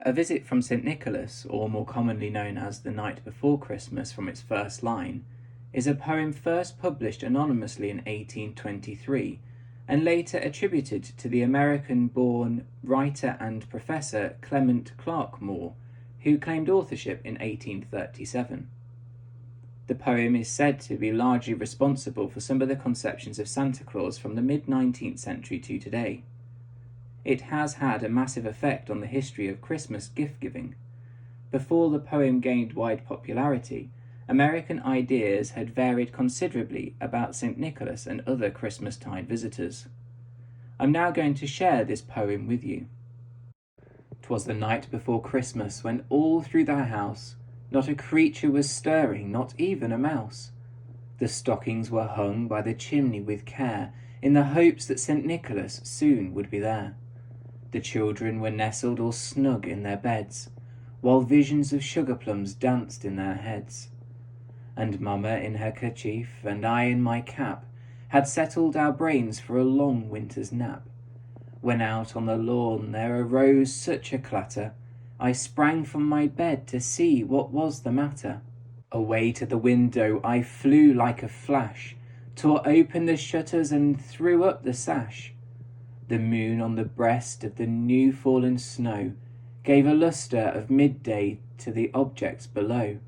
A Visit from St. Nicholas, or more commonly known as The Night Before Christmas from its first line, is a poem first published anonymously in 1823 and later attributed to the American-born writer and professor Clement Clarke Moore, who claimed authorship in 1837. The poem is said to be largely responsible for some of the conceptions of Santa Claus from the mid-19th century to today. It has had a massive effect on the history of Christmas gift-giving. Before the poem gained wide popularity, American ideas had varied considerably about St. Nicholas and other Christmastide visitors. I'm now going to share this poem with you. 'Twas the night before Christmas, when all through the house not a creature was stirring, not even a mouse. The stockings were hung by the chimney with care, in the hopes that St. Nicholas soon would be there. The children were nestled all snug in their beds, while visions of sugar plums danced in their heads. And Mamma in her kerchief, and I in my cap, had settled our brains for a long winter's nap. When out on the lawn there arose such a clatter, I sprang from my bed to see what was the matter. Away to the window I flew like a flash, tore open the shutters and threw up the sash. The moon on the breast of the new-fallen snow gave a lustre of midday to the objects below,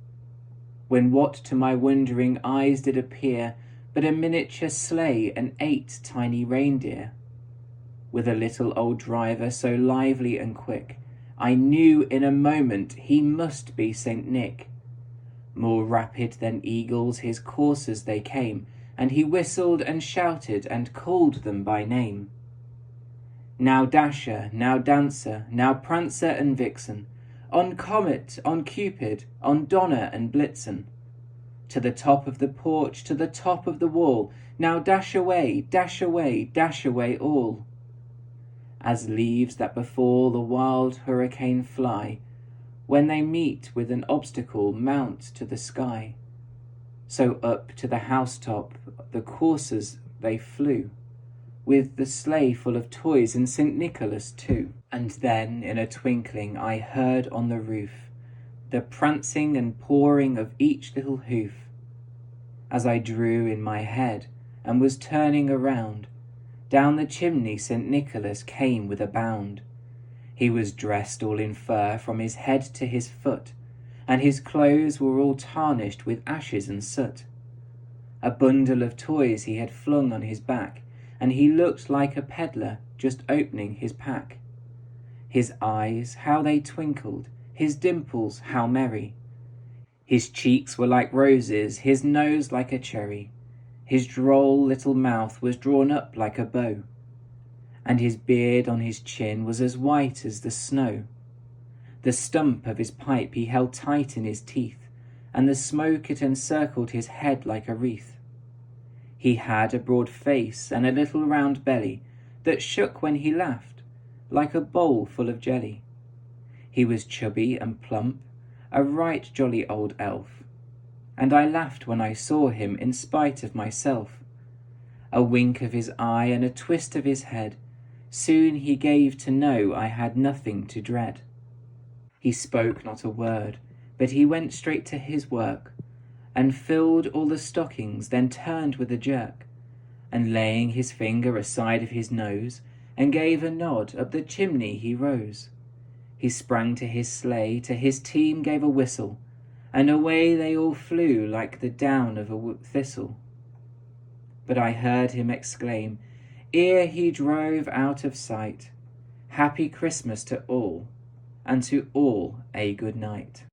when what to my wondering eyes did appear but a miniature sleigh and 8 tiny reindeer. With a little old driver so lively and quick, I knew in a moment he must be St. Nick. More rapid than eagles his coursers they came, and he whistled and shouted and called them by name. Now Dasher, now Dancer, now Prancer and Vixen, on Comet, on Cupid, on Donner and Blitzen. To the top of the porch, to the top of the wall, now dash away, dash away, dash away all. As leaves that before the wild hurricane fly, when they meet with an obstacle mount to the sky, so up to the housetop the coursers they flew, with the sleigh full of toys and St. Nicholas too. And then in a twinkling I heard on the roof the prancing and pawing of each little hoof. As I drew in my head and was turning around, down the chimney St. Nicholas came with a bound. He was dressed all in fur from his head to his foot, and his clothes were all tarnished with ashes and soot. A bundle of toys he had flung on his back, and he looked like a peddler just opening his pack. His eyes, how they twinkled, his dimples, how merry. His cheeks were like roses, his nose like a cherry. His droll little mouth was drawn up like a bow, and his beard on his chin was as white as the snow. The stump of his pipe he held tight in his teeth, and the smoke it encircled his head like a wreath. He had a broad face and a little round belly that shook when he laughed, like a bowl full of jelly. He was chubby and plump, a right jolly old elf, and I laughed when I saw him in spite of myself. A wink of his eye and a twist of his head, soon he gave to know I had nothing to dread. He spoke not a word, but he went straight to his work, and filled all the stockings, then turned with a jerk, and laying his finger aside of his nose, and gave a nod, up the chimney he rose. He sprang to his sleigh, to his team gave a whistle, and away they all flew like the down of a thistle. But I heard him exclaim, ere he drove out of sight, Happy Christmas to all, and to all a good night.